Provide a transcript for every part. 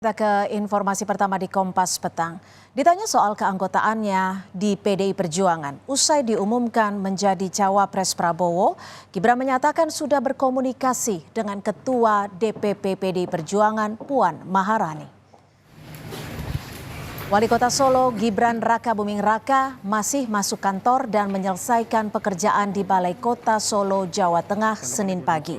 Kita ke informasi pertama di Kompas Petang. Ditanya soal keanggotaannya di PDI Perjuangan, usai diumumkan menjadi cawapres Prabowo, Gibran menyatakan sudah berkomunikasi dengan Ketua DPP PDI Perjuangan Puan Maharani. Wali Kota Solo Gibran Raka Buming Raka masih masuk kantor dan menyelesaikan pekerjaan di Balai Kota Solo, Jawa Tengah, Senin pagi.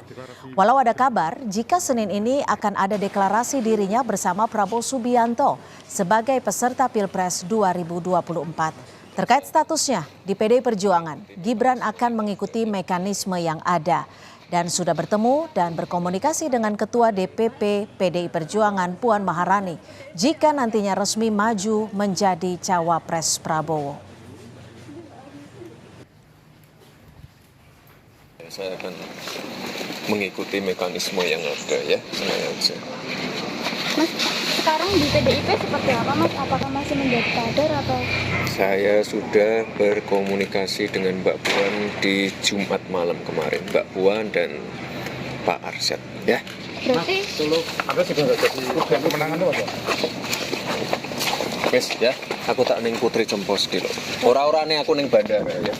Walau ada kabar jika Senin ini akan ada deklarasi dirinya bersama Prabowo Subianto sebagai peserta Pilpres 2024. Terkait statusnya di PDI Perjuangan, Gibran akan mengikuti mekanisme yang ada dan sudah bertemu dan berkomunikasi dengan Ketua DPP PDI Perjuangan Puan Maharani jika nantinya resmi maju menjadi cawapres Prabowo. Saya akan mengikuti mekanisme yang ada ya, senang aja. Mas, sekarang di PDIP seperti apa Mas? Apakah masih menjadi kader atau? Saya sudah berkomunikasi dengan Mbak Puan di Jumat malam kemarin, Mbak Puan dan Pak Arsyad ya. Berarti Ada sudah nggak jadi yang kemenangan itu apa? Wes ya, aku tak ning Putri Cempos di lo. Ora-orane aku ning bandara ya.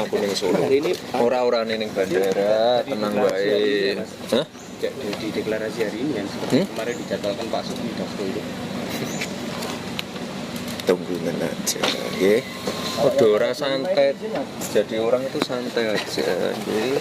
Aku ning Solo. Ora-orane ning bandara, tenang wae. Hah? Di deklarasi hari ini yang seperti kemarin dijadwalkan Pak Suki Dasko itu. Tungguin aja ya. Udah orang santai, jadi orang itu santai aja ya.